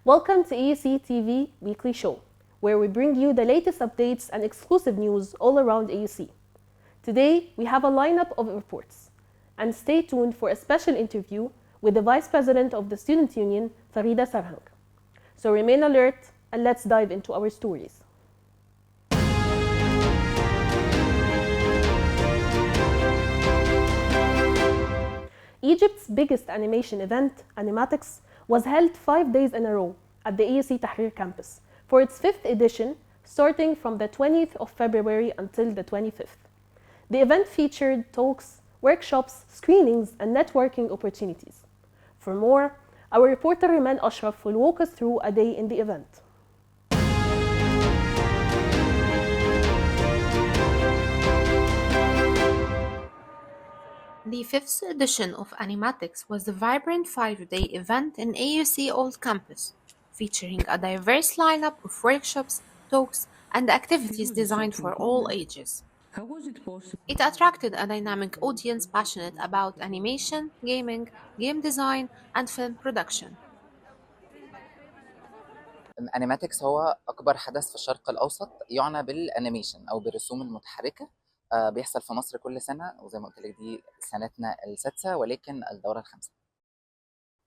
Welcome to AUCTV Weekly Show, where we bring you the latest updates and exclusive news all around AUC. Today, we have a lineup of reports, and stay tuned for a special interview with the Vice President of the Student Union, Farida Sarhang. So remain alert and let's dive into our stories. Egypt's biggest animation event, Animatics, was held 5 days in a row at the AUC Tahrir campus for its 5th edition, starting from the 20th of February until the 25th. The event featured talks, workshops, screenings, and networking opportunities. For more, our reporter Riman Ashraf will walk us through a day in the event. The 5th edition of Animatics was a vibrant 5-day event in AUC Old Campus, featuring a diverse lineup of workshops, talks, and activities designed for all ages. How was it possible? It attracted a dynamic audience passionate about animation, gaming, game design, and film production. أنيماتكس هو أكبر حدث في الشرق الأوسط يعنى بالأنيميشن أو بالرسوم المتحركة. بيحصل في مصر كل سنة، وزي ما قلت لك دي سنتنا السادسة ولكن الدورة الخامسة.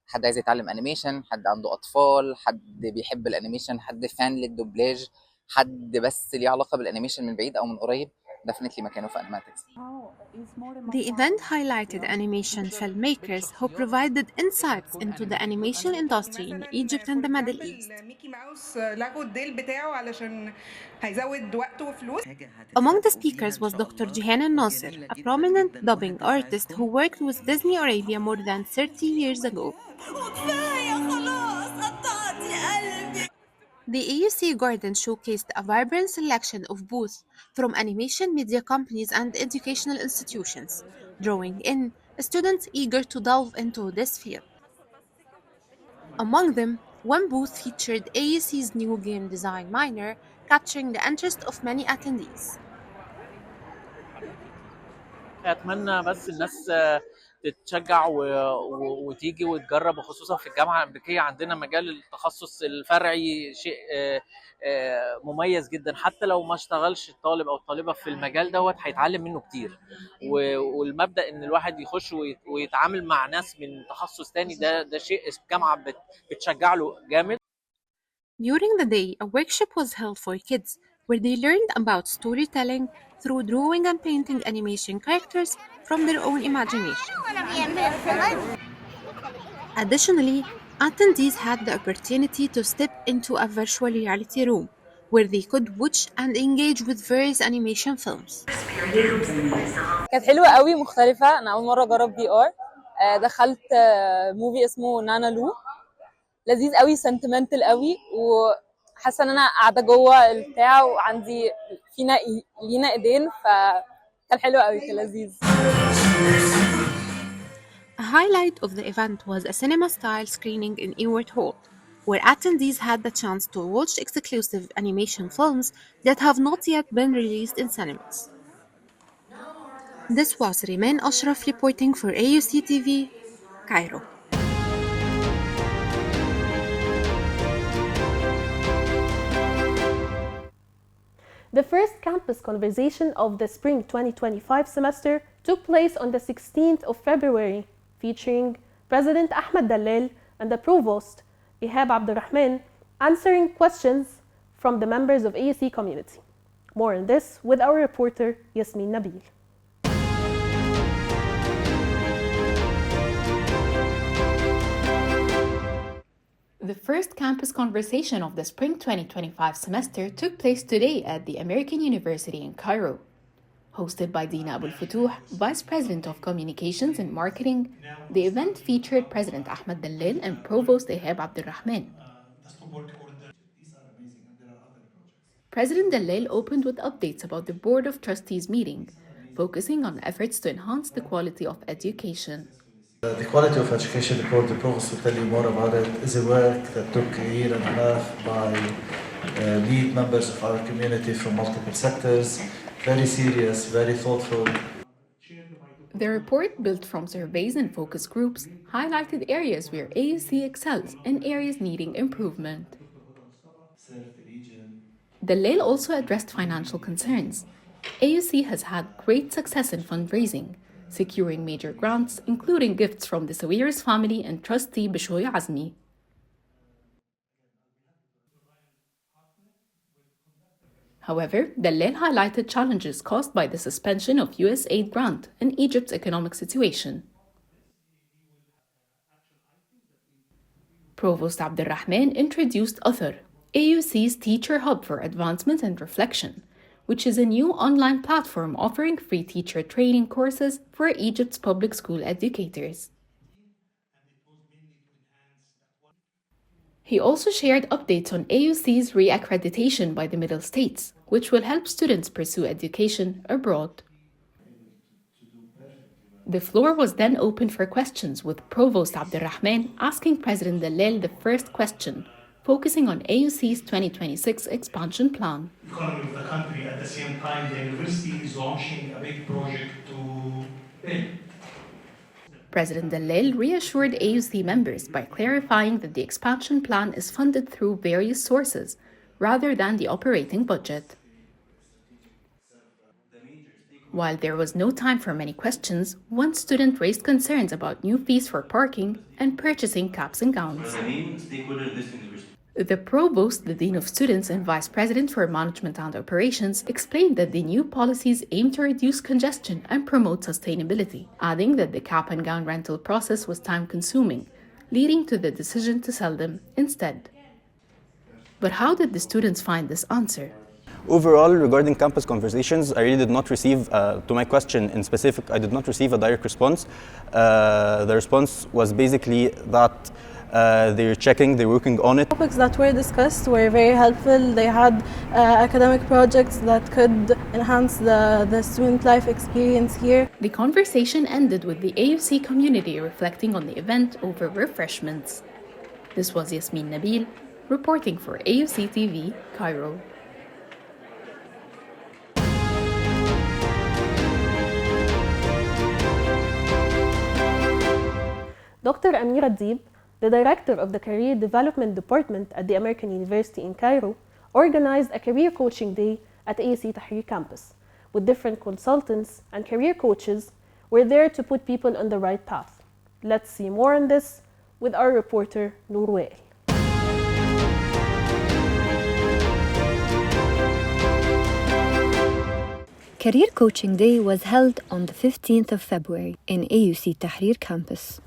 حد عايز يتعلم أنيميشن، حد عنده أطفال، حد بيحب الأنيميشن، حد فان للدوبلاج، حد بس ليه علاقة بالأنيميشن من بعيد أو من قريب، definitely مكانه في أنيماتكس. The event highlighted animation filmmakers who provided insights into the animation industry in Egypt and the Middle East. Among the speakers was Dr. Jihan al-Nasser, a prominent dubbing artist who worked with Disney Arabia more than 30 years ago. The AUC Garden showcased a vibrant selection of booths from animation media companies and educational institutions, drawing in students eager to delve into this field. Among them, one booth featured AUC's new game design minor, capturing the interest of many attendees. أتمنى بس الناس تتشجع وتيجي وتجرب، وخصوصا في الجامعة الأمريكية عندنا مجال التخصص الفرعي شيء مميز جدا. حتى لو ما اشتغلش الطالب أو الطالبة في المجال دوت هيتعلم منه كتير، والمبدأ إن الواحد يخش ويتعامل مع ناس من تخصص تاني ده شيء الجامعة بتشجع له جامد. During the day, a workshop was held for kids where they learned about storytelling through drawing and painting animation characters from their own imagination. Additionally, attendees had the opportunity to step into a virtual reality room where they could watch and engage with various animation films. كانت حلوة قوي، مختلفة. أنا أول مرة أجرب VR. دخلت موفي اسمه نانا لو، لذيذ قوي، سنتمنتال قوي، وحاسة إن أنا قاعدة جوه البتاع وعندي لينا إيدين، فكان حلو قوي، كان لذيذ. A highlight of the event was a cinema-style screening in Ewart Hall, where attendees had the chance to watch exclusive animation films that have not yet been released in cinemas. This was Riman Ashraf reporting for AUCTV, Cairo. The first campus conversation of the spring 2025 semester took place on the 16th of February, featuring President Ahmed Dallal and the Provost, Ihab Abdurrahman, answering questions from the members of AUC community. More on this with our reporter, Yasmin Nabil. The first campus conversation of the spring 2025 semester took place today at the American University in Cairo. Hosted by Dina Abul Futuh, Vice President of Communications and Marketing, the event featured President Ahmed Dallal and Provost Ihab Abdurrahman. President Dallal opened with updates about the Board of Trustees meeting, focusing on efforts to enhance the quality of education. The quality of education report, the Provost will tell you more about it, is a work that took a year and a half by lead members of our community from multiple sectors. Very serious, very thoughtful. The report, built from surveys and focus groups, highlighted areas where AUC excels and areas needing improvement. Dallal also addressed financial concerns. AUC has had great success in fundraising, securing major grants, including gifts from the Sawiris family and trustee Bishoy Azmi. However, Dallal highlighted challenges caused by the suspension of US aid grant and Egypt's economic situation. Provost Abdulrahman introduced Athar, AUC's teacher hub for advancement and reflection, which is a new online platform offering free teacher training courses for Egypt's public school educators. He also shared updates on AUC's re-accreditation by the Middle States, which will help students pursue education abroad. The floor was then open for questions, with Provost Abdulrahman asking President Dallal the first question, focusing on AUC's 2026 expansion plan. Economy of the country. At the same time, the university is launching a big project to build. President Dallal reassured AUC members by clarifying that the expansion plan is funded through various sources, rather than the operating budget. While there was no time for many questions, one student raised concerns about new fees for parking and purchasing caps and gowns. The provost, the dean of students, and vice president for management and operations explained that the new policies aim to reduce congestion and promote sustainability, adding that the cap and gown rental process was time-consuming, leading to the decision to sell them instead. But how did the students find this answer? Overall, regarding campus conversations, I really did not receive, to my question in specific, I did not receive a direct response. The response was basically that they're checking, they're working on it. Topics that were discussed were very helpful. They had academic projects that could enhance the student life experience here. The conversation ended with the AUC community reflecting on the event over refreshments. This was Yasmin Nabil, reporting for AUCTV, Cairo. Dr. Amira Deeb, the director of the Career Development Department at the American University in Cairo, organized a career coaching day at AUC Tahrir campus, with different consultants and career coaches were there to put people on the right path. Let's see more on this with our reporter, Noor Wael. Career Coaching Day was held on the 15th of February in AUC Tahrir campus.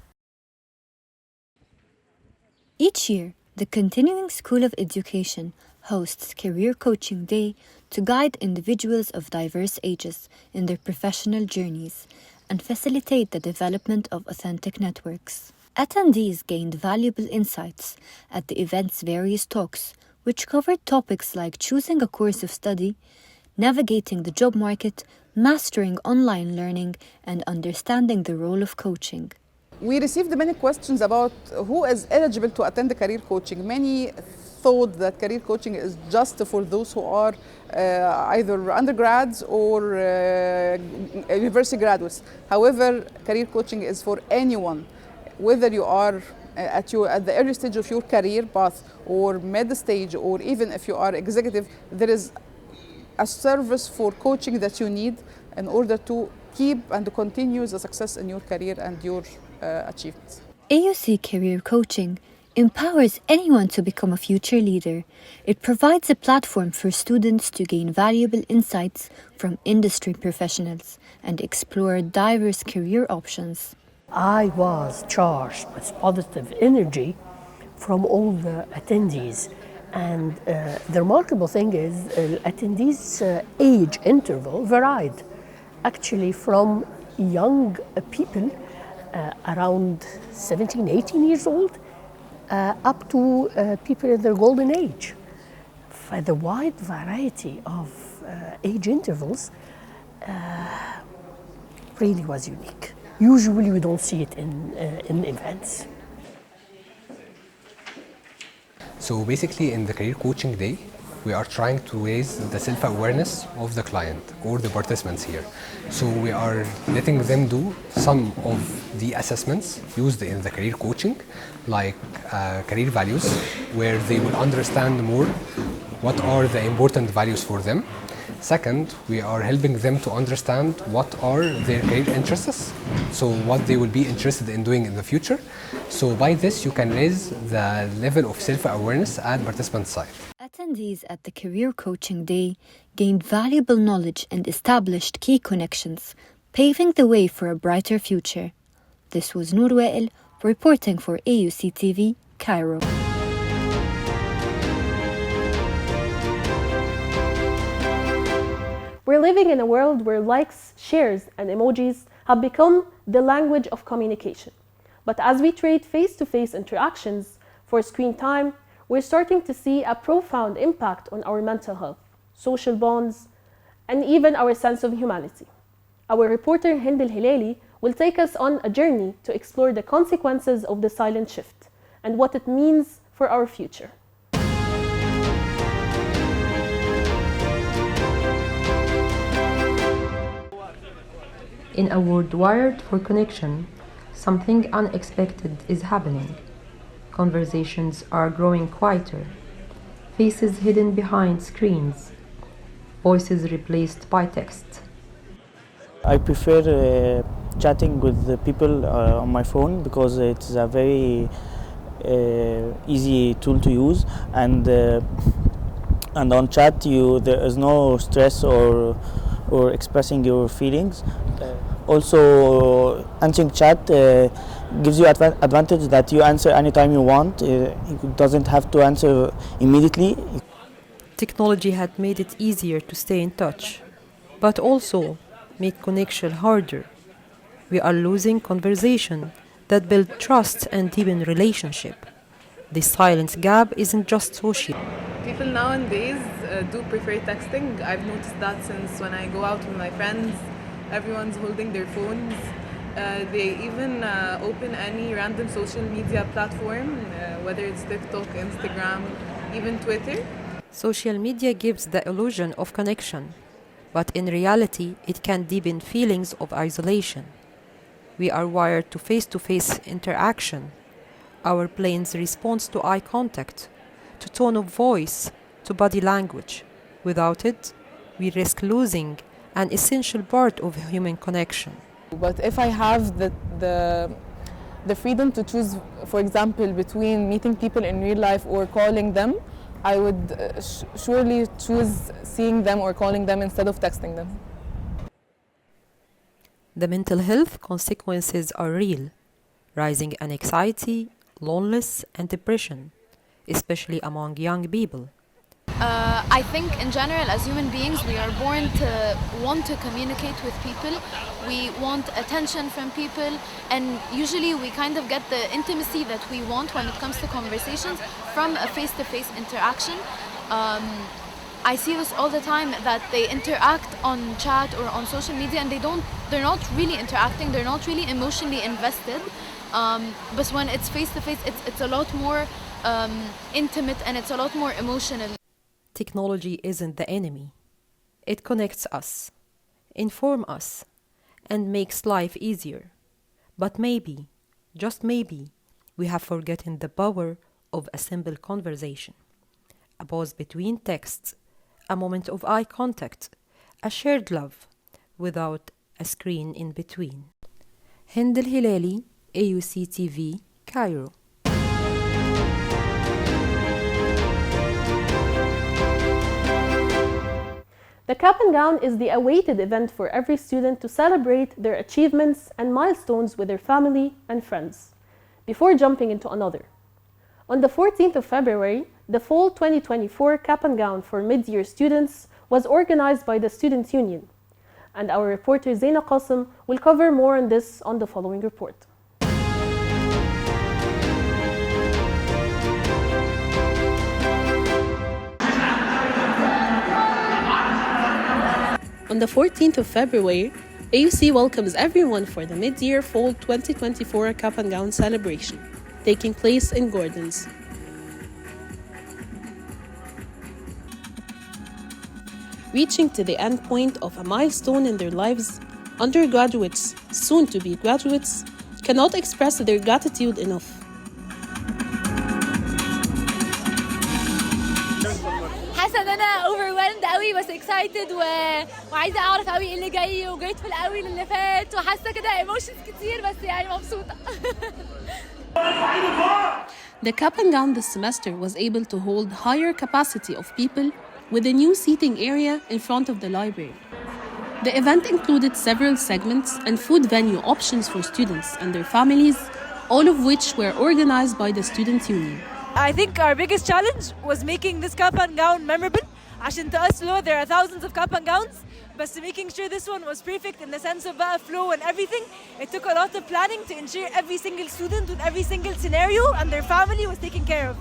Each year, the Continuing School of Education hosts Career Coaching Day to guide individuals of diverse ages in their professional journeys and facilitate the development of authentic networks. Attendees gained valuable insights at the event's various talks, which covered topics like choosing a course of study, navigating the job market, mastering online learning, and understanding the role of coaching. We received many questions about who is eligible to attend career coaching. Many thought that career coaching is just for those who are either undergrads or university graduates. However, career coaching is for anyone, whether you are at the early stage of your career path or mid stage, or even if you are executive. There is a service for coaching that you need in order to keep and continue the success in your career and your achievements. AUC Career Coaching empowers anyone to become a future leader. It provides a platform for students to gain valuable insights from industry professionals and explore diverse career options. I was charged with positive energy from all the attendees. And the remarkable thing is, attendees' age interval varied, actually from young people around 17, 18 years old, up to people in their golden age. For the wide variety of age intervals really was unique. Usually we don't see it in events. So basically in the Career Coaching Day, we are trying to raise the self-awareness of the client or the participants here. So we are letting them do some of the assessments used in the career coaching, like career values, where they will understand more what are the important values for them. Second, we are helping them to understand what are their career interests, so what they will be interested in doing in the future. So by this, you can raise the level of self-awareness at participant side. Attendees at the Career Coaching Day gained valuable knowledge and established key connections, paving the way for a brighter future. This was Noor Wael reporting for AUCTV, Cairo. We're living in a world where likes, shares, and emojis have become the language of communication. But as we trade face-to-face interactions for screen time, we're starting to see a profound impact on our mental health, social bonds, and even our sense of humanity. Our reporter Hind El-Hilali will take us on a journey to explore the consequences of the silent shift and what it means for our future. In a world wired for connection, something unexpected is happening. Conversations are growing quieter, faces hidden behind screens, voices replaced by text. I prefer chatting with the people on my phone because it's a very easy tool to use, and on chat there is no stress or expressing your feelings. Also, answering chat gives you advantage that you answer anytime you want. You doesn't have to answer immediately. Technology had made it easier to stay in touch, but also made connection harder. We are losing conversation that build trust and deepen relationship. The silent gap isn't just social. People nowadays do prefer texting. I've noticed that since when I go out with my friends, everyone's holding their phones. They even open any random social media platform, whether it's TikTok, Instagram, even Twitter. Social media gives the illusion of connection, but in reality, it can deepen feelings of isolation. We are wired to face-to-face interaction. Our brains respond to eye contact, to tone of voice, to body language. Without it, we risk losing an essential part of human connection. But if I have the freedom to choose, for example, between meeting people in real life or calling them, I would surely choose seeing them or calling them instead of texting them. The mental health consequences are real, rising anxiety, loneliness, and depression, especially among young people. I think in general, as human beings, we are born to want to communicate with people. We want attention from people, and usually we kind of get the intimacy that we want when it comes to conversations from a face-to-face interaction. I see this all the time, that they interact on chat or on social media, and they're not really interacting, they're not really emotionally invested. But when it's face-to-face, it's a lot more intimate, and it's a lot more emotional. Technology isn't the enemy. It connects us, informs us, and makes life easier. But maybe, just maybe, we have forgotten the power of a simple conversation. A pause between texts, a moment of eye contact, a shared love, without a screen in between. Hind El-Hilali, AUCTV, Cairo. The Cap and Gown is the awaited event for every student to celebrate their achievements and milestones with their family and friends, before jumping into another. On the 14th of February, the Fall 2024 Cap and Gown for mid-year students was organized by the Student Union, and our reporter Zaina Qasim will cover more on this on the following report. On the 14th of February, AUC welcomes everyone for the mid-year Fall 2024 Cap and Gown celebration, taking place in Gordon's. reaching to the end point of a milestone in their lives, undergraduates, soon to be graduates, cannot express their gratitude enough. حاسه ان انا overwhelmed قوي بس excited وعايزه اعرف قوي ايه اللي جاي وgrateful قوي للي فات وحاسه كده emotions كتير بس يعني مبسوطه. The Cap and Gown this semester was able to hold higher capacity of people with a new seating area in front of the library. The event included several segments and food venue options for students and their families, all of which were organized by the Student Union. I think our biggest challenge was making this cap and gown memorable. عشان to us, there are thousands of cap and gowns, but making sure this one was perfect in the sense of flow and everything. It took a lot of planning to ensure every single student with every single scenario and their family was taken care of.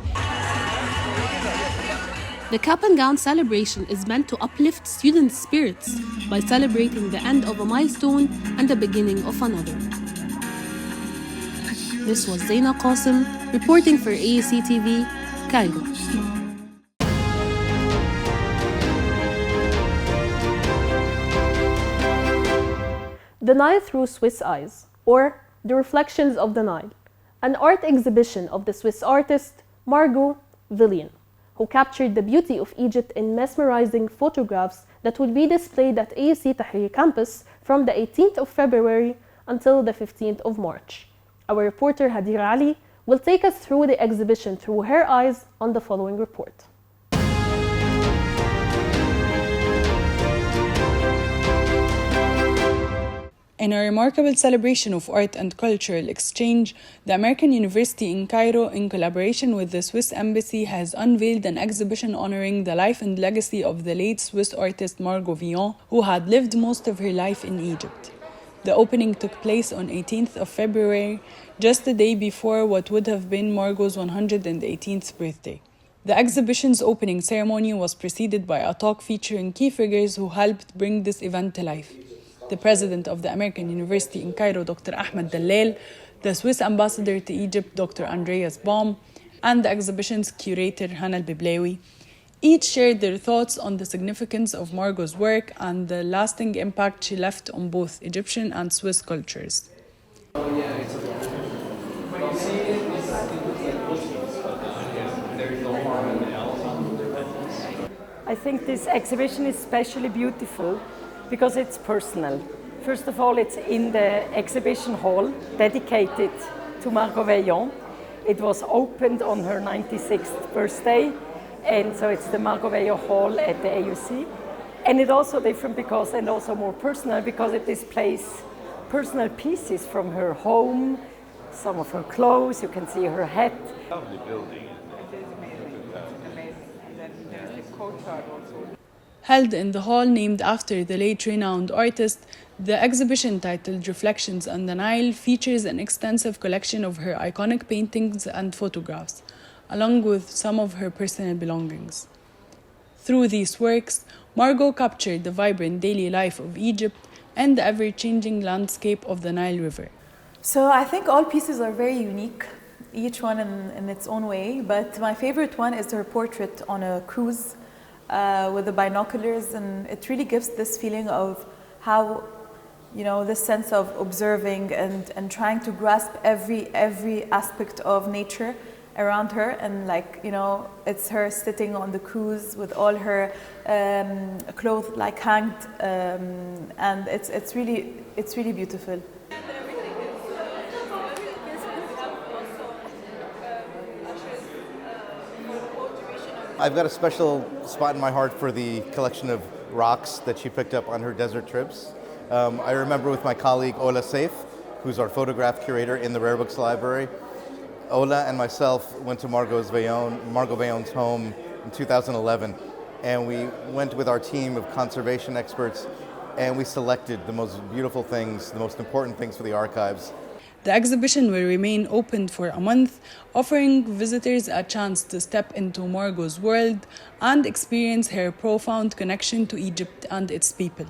The Cap and Gown celebration is meant to uplift students' spirits by celebrating the end of a milestone and the beginning of another. This was Zaina Qasim reporting for AUCTV, Cairo. The Nile Through Swiss Eyes, or The Reflections of the Nile, an art exhibition of the Swiss artist Margot Villian, who captured the beauty of Egypt in mesmerizing photographs that will be displayed at AUC Tahrir campus from the 18th of February until the 15th of March. Our reporter Hadir Ali will take us through the exhibition through her eyes on the following report. In a remarkable celebration of art and cultural exchange, the American University in Cairo, in collaboration with the Swiss Embassy, has unveiled an exhibition honoring the life and legacy of the late Swiss artist Margot Villian, who had lived most of her life in Egypt. The opening took place on 18th of February, just the day before what would have been Margot's 118th birthday. The exhibition's opening ceremony was preceded by a talk featuring key figures who helped bring this event to life. The president of the American University in Cairo, Dr. Ahmed Dallal, the Swiss ambassador to Egypt, Dr. Andreas Baum, and the exhibition's curator, Hana Al-Biblawi, each shared their thoughts on the significance of Margot's work and the lasting impact she left on both Egyptian and Swiss cultures. I think this exhibition is especially beautiful because it's personal. First of all, it's in the exhibition hall dedicated to Margot Villian. It was opened on her 96th birthday, and so it's the Margot Villian Hall at the AUC. And it's also different because, and also more personal, because it displays personal pieces from her home, some of her clothes, you can see her hat. Lovely building. It is amazing. And then there's the courtyard also. Held in the hall named after the late renowned artist, the exhibition titled Reflections on the Nile features an extensive collection of her iconic paintings and photographs, along with some of her personal belongings. Through these works, Margot captured the vibrant daily life of Egypt and the ever-changing landscape of the Nile River. So I think all pieces are very unique, each one in its own way, but my favorite one is her portrait on a cruise with the binoculars, and it really gives this feeling of how, this sense of observing and trying to grasp every aspect of nature around her, and it's her sitting on the cruise with all her clothes hanged, and it's really beautiful. I've got a special spot in my heart for the collection of rocks that she picked up on her desert trips. I remember with my colleague Ola Saif, who's our photograph curator in the Rare Books Library. Ola and myself went to Margot Villian's home in 2011, and we went with our team of conservation experts, and we selected the most beautiful things, the most important things for the archives. The exhibition will remain open for a month, offering visitors a chance to step into Margot's world and experience her profound connection to Egypt and its people.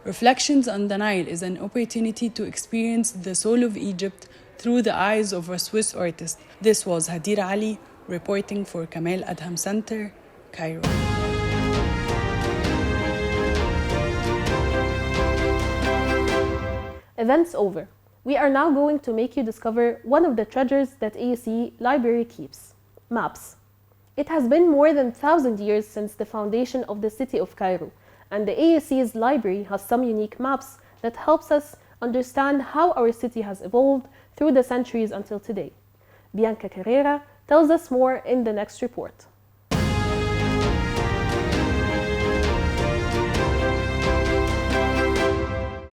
Reflections on the Nile is an opportunity to experience the soul of Egypt through the eyes of a Swiss artist. This was Hadir Ali reporting for Kamal Adham Center, Cairo. Events over. We are now going to make you discover one of the treasures that AUC Library keeps, maps. It has been more than 1,000 years since the foundation of the city of Cairo, and the AUC's library has some unique maps that helps us understand how our city has evolved through the centuries until today. Bianca Carrera tells us more in the next report.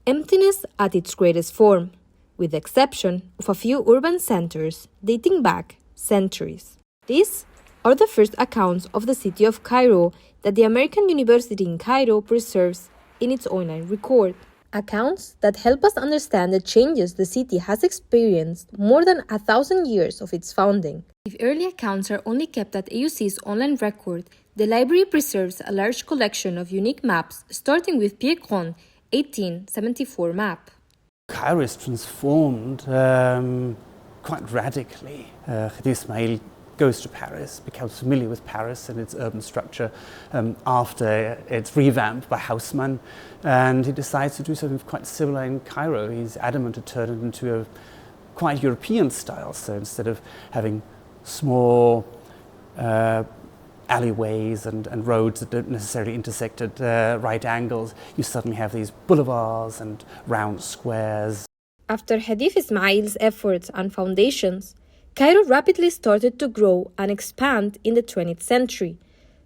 Emptiness at its greatest form, with the exception of a few urban centers dating back centuries. These are the first accounts of the city of Cairo that the American University in Cairo preserves in its online record. Accounts that help us understand the changes the city has experienced more than 1,000 years of its founding. If early accounts are only kept at AUC's online record, the library preserves a large collection of unique maps, starting with Pierre Cron 1874 map. Cairo is transformed quite radically. Khadija Ismail goes to Paris, becomes familiar with Paris and its urban structure after it's revamped by Haussmann, and he decides to do something quite similar in Cairo. He's adamant to turn it into a quite European style, so instead of having small alleyways and roads that don't necessarily intersect at right angles, you suddenly have these boulevards and round squares. After Hadif Ismail's efforts and foundations, Cairo rapidly started to grow and expand in the 20th century,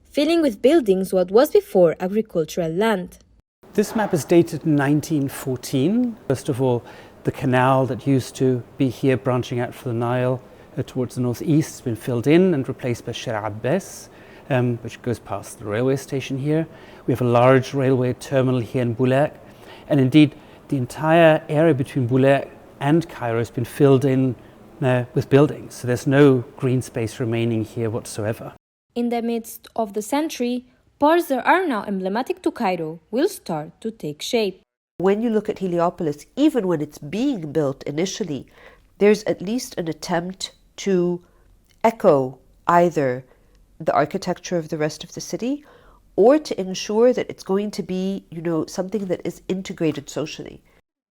filling with buildings what was before agricultural land. This map is dated in 1914. First of all, the canal that used to be here branching out from the Nile towards the northeast has been filled in and replaced by Sher Abbas, which goes past the railway station here. We have a large railway terminal here in Boulaq, and indeed the entire area between Boulaq and Cairo has been filled in with buildings, so there's no green space remaining here whatsoever. In the midst of the century, parts that are now emblematic to Cairo will start to take shape. When you look at Heliopolis, even when it's being built initially, there's at least an attempt to echo either the architecture of the rest of the city or to ensure that it's going to be, something that is integrated socially.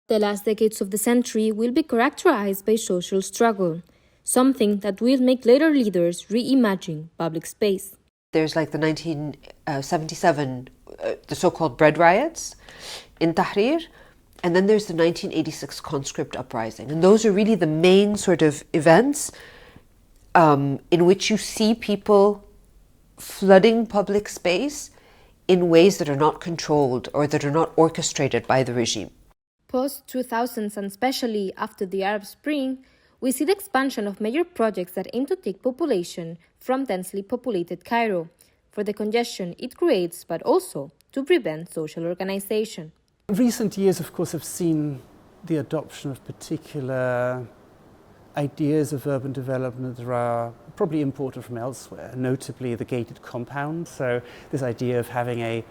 The last decades of the century will be characterized by social struggle, something that will make later leaders reimagine public space. There's like the 1977, the so-called bread riots in Tahrir, and then there's the 1986 conscript uprising. And those are really the main sort of events in which you see people flooding public space in ways that are not controlled or that are not orchestrated by the regime. Post-2000s, and especially after the Arab Spring, we see the expansion of major projects that aim to take population from densely populated Cairo, for the congestion it creates, but also to prevent social organization. Recent years, of course, have seen the adoption of particular ideas of urban development that are probably imported from elsewhere, notably the gated compound. So this idea of having a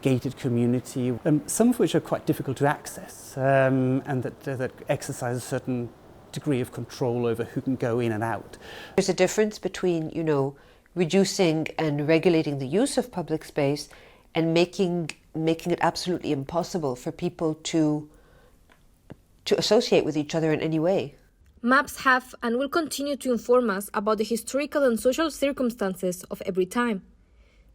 gated community, some of which are quite difficult to access, and that exercise a certain degree of control over who can go in and out. There's a difference between, reducing and regulating the use of public space and making it absolutely impossible for people to associate with each other in any way. Maps have and will continue to inform us about the historical and social circumstances of every time.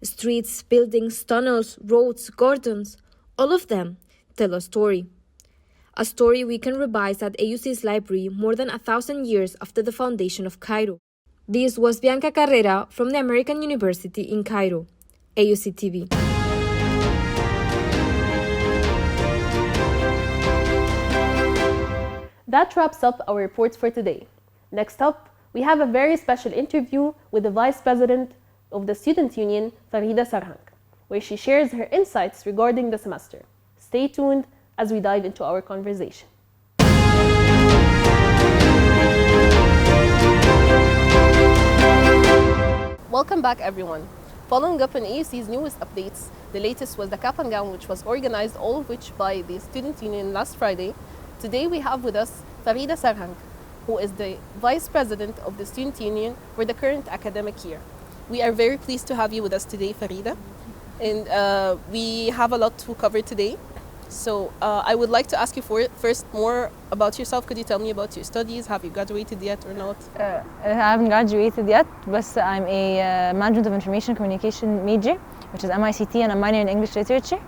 Streets, buildings, tunnels, roads, gardens, all of them tell a story. A story we can revise at AUC's library more than 1,000 years after the foundation of Cairo. This was Bianca Carrera from the American University in Cairo, AUCTV. That wraps up our reports for today. Next up, we have a very special interview with the Vice President of the Student Union, Farida Sarhang, where she shares her insights regarding the semester. Stay tuned as we dive into our conversation. Welcome back, everyone. Following up on AUC's newest updates, the latest was the Cap and Gown, which was organized, all of which by the Student Union last Friday. Today we have with us Farida Sarhang, who is the Vice President of the Student Union for the current academic year. We are very pleased to have you with us today, Farida. And we have a lot to cover today. So I would like to ask you first more about yourself. Could you tell me about your studies? Have you graduated yet or not? I haven't graduated yet, but I'm a Management of Information Communication major, which is MICT, and I'm minor in English Literature.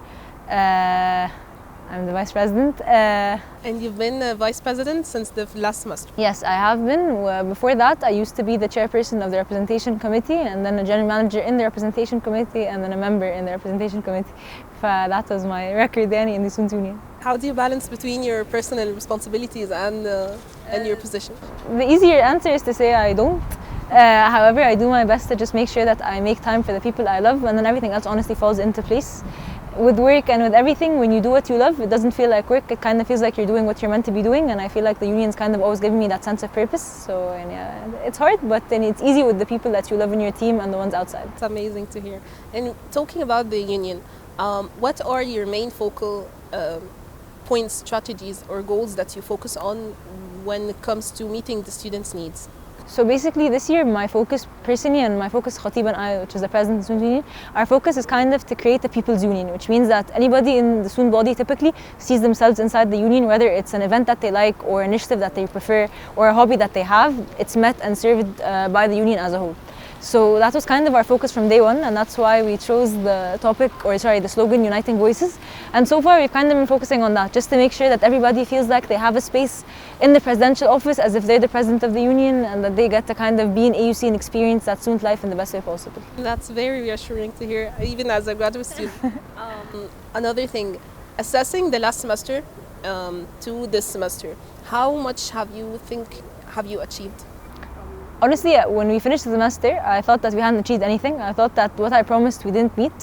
I'm the Vice President. And you've been Vice President since the last semester? Yes, I have been. Before that, I used to be the Chairperson of the Representation Committee, and then a General Manager in the Representation Committee, and then a member in the Representation Committee. That was my record in the Students' Union. How do you balance between your personal responsibilities and your position? The easier answer is to say I don't. However, I do my best to just make sure that I make time for the people I love, and then everything else honestly falls into place. With work and with everything, when you do what you love, it doesn't feel like work. It kind of feels like you're doing what you're meant to be doing, and I feel like the union's kind of always giving me that sense of purpose. So and yeah, it's hard, but then it's easy with the people that you love in your team and the ones outside. It's amazing to hear. And talking about the union, what are your main focal points, strategies, or goals that you focus on when it comes to meeting the students' needs? So basically this year my focus personally, and my focus Khatib and I, which is the president of the Student Union, our focus is kind of to create a people's union, which means that anybody in the student body typically sees themselves inside the union, whether it's an event that they like or an initiative that they prefer or a hobby that they have, it's met and served by the union as a whole. So that was kind of our focus from day one, and that's why we chose the the slogan Uniting Voices. And so far we've kind of been focusing on that, just to make sure that everybody feels like they have a space in the presidential office as if they're the president of the union, and that they get to kind of be in AUC and experience that student life in the best way possible. That's very reassuring to hear, even as a graduate student. Another thing, assessing the last semester to this semester, how much have you achieved? Honestly, when we finished the semester, I thought that we hadn't achieved anything. I thought that what I promised we didn't meet.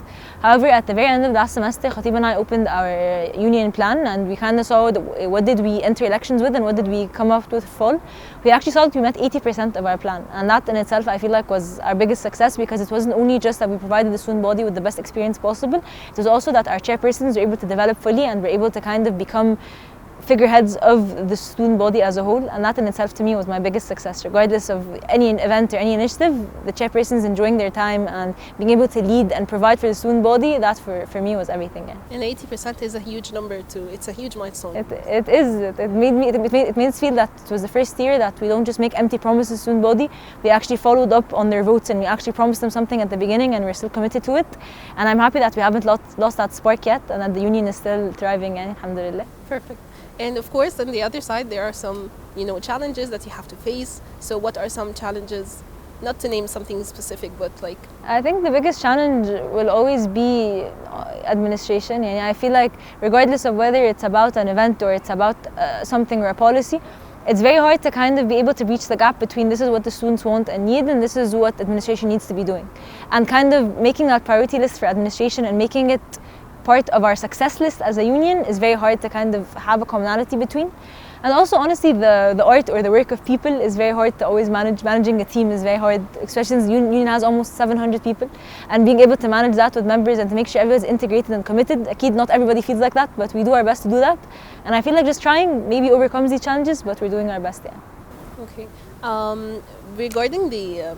However, at the very end of last semester, Khatib and I opened our union plan, and we kind of saw what did we enter elections with and what did we come up with fall. We actually saw that we met 80% of our plan, and that in itself I feel like was our biggest success, because it wasn't only just that we provided the student body with the best experience possible, it was also that our chairpersons were able to develop fully and were able to kind of become figureheads of the student body as a whole, and that in itself to me was my biggest success. Regardless of any event or any initiative, the chairpersons enjoying their time and being able to lead and provide for the student body, that for me was everything. And 80% is a huge number too. It's a huge milestone. It is. It made us feel that it was the first year that we don't just make empty promises to the student body. We actually followed up on their votes, and we actually promised them something at the beginning, and we're still committed to it. And I'm happy that we haven't lost that spark yet, and that the union is still thriving, alhamdulillah. Perfect. And of course, on the other side, there are some, challenges that you have to face. So what are some challenges? Not to name something specific, but like... I think the biggest challenge will always be administration. And I feel like regardless of whether it's about an event or it's about something or a policy, it's very hard to kind of be able to breach the gap between this is what the students want and need, and this is what administration needs to be doing. And kind of making that priority list for administration and making it part of our success list as a union is very hard to kind of have a commonality between. And also, honestly, the art or the work of people is very hard to always manage. Managing a team is very hard, especially since the union has almost 700 people. And being able to manage that with members and to make sure everyone's integrated and committed. Akid, not everybody feels like that, but we do our best to do that. And I feel like just trying maybe overcomes these challenges, but we're doing our best, Okay. Regarding the...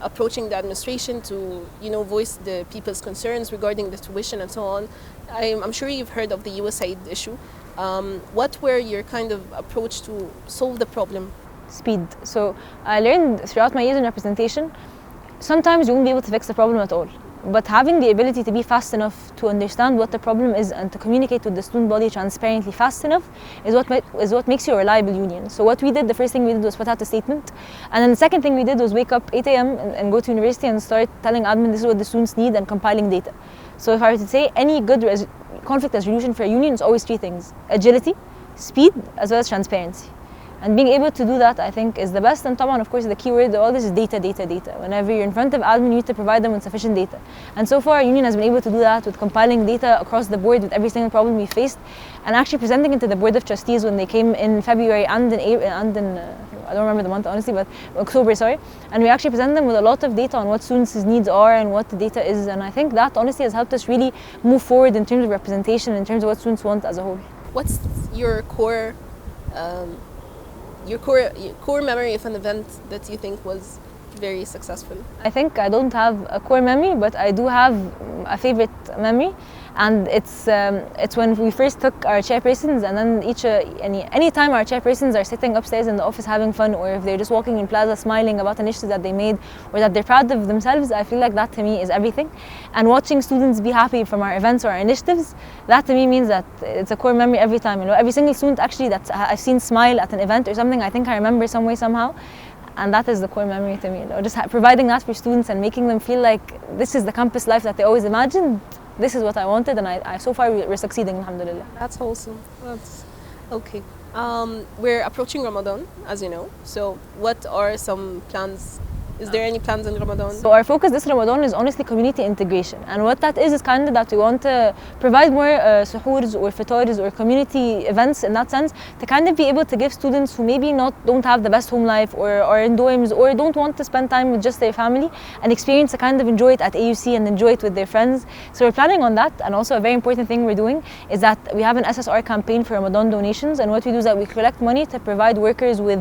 approaching the administration to, voice the people's concerns regarding the tuition and so on. I'm sure you've heard of the USAID issue. What were your kind of approach to solve the problem? Speed. So I learned throughout my years in representation, sometimes you won't be able to fix the problem at all. But having the ability to be fast enough to understand what the problem is and to communicate with the student body transparently fast enough is what makes you a reliable union. So what we did, the first thing we did was put out a statement. And then the second thing we did was wake up 8 a.m. and go to university and start telling admin this is what the students need and compiling data. So if I were to say any good conflict resolution for a union, it's always three things: agility, speed, as well as transparency. And being able to do that, I think, is the best. And Taman, of course, the key word of all this is data, data, data. Whenever you're in front of admin, you need to provide them with sufficient data. And so far, our union has been able to do that with compiling data across the board with every single problem we faced, and actually presenting it to the Board of Trustees when they came in February and in April, I don't remember the month, honestly, but October, sorry. And we actually presented them with a lot of data on what students' needs are and what the data is. And I think that, honestly, has helped us really move forward in terms of representation, in terms of what students want as a whole. What's your core memory of an event that you think was very successful? I think I don't have a core memory, but I do have a favorite memory, and it's when we first took our chairpersons, and then any time our chairpersons are sitting upstairs in the office having fun, or if they're just walking in plaza smiling about initiatives that they made or that they're proud of themselves, I feel like that to me is everything. And watching students be happy from our events or our initiatives, that to me means that it's a core memory every time. You know, every single student actually that I've seen smile at an event or something, I think I remember some way somehow. And that is the core memory to me. You know, just providing that for students and making them feel like this is the campus life that they always imagined. This is what I wanted, and I so far we're succeeding, alhamdulillah. That's wholesome. That's okay. We're approaching Ramadan, as you know. So what are some plans? Is there any plans in Ramadan? So our focus this Ramadan is honestly community integration, and what that is kind of that we want to provide more suhoors or fitars or community events in that sense, to kind of be able to give students who maybe don't have the best home life or are in dorms or don't want to spend time with just their family and experience to kind of enjoy it at AUC and enjoy it with their friends. So we're planning on that, and also a very important thing we're doing is that we have an SSR campaign for Ramadan donations, and what we do is that we collect money to provide workers with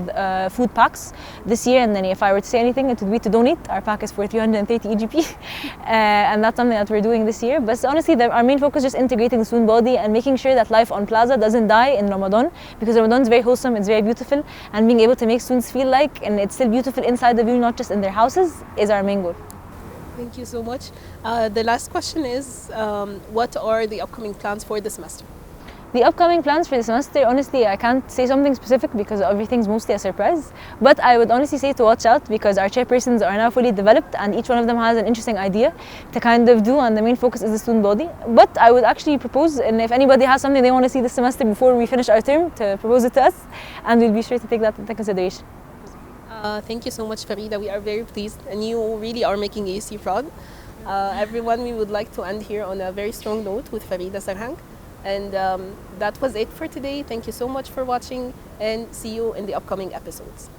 food packs this year, and then if I were to say anything, it would be to donate. Our pack is for 330 EGP, and that's something that we're doing this year. But honestly, our main focus is just integrating the student body and making sure that life on Plaza doesn't die in Ramadan, because Ramadan is very wholesome, it's very beautiful, and being able to make students feel like, and it's still beautiful inside the view, not just in their houses, is our main goal. Thank you so much. The last question is, what are the upcoming plans for the semester? The upcoming plans for the semester, honestly, I can't say something specific because everything's mostly a surprise. But I would honestly say to watch out, because our chairpersons are now fully developed and each one of them has an interesting idea to kind of do, and the main focus is the student body. But I would actually propose, and if anybody has something they want to see this semester before we finish our term, to propose it to us, and we'll be sure to take that into consideration. Thank you so much, Farida. We are very pleased, and you really are making AUC proud. Everyone, we would like to end here on a very strong note with Farida Sarhang. And that was it for today. Thank you so much for watching, and see you in the upcoming episodes.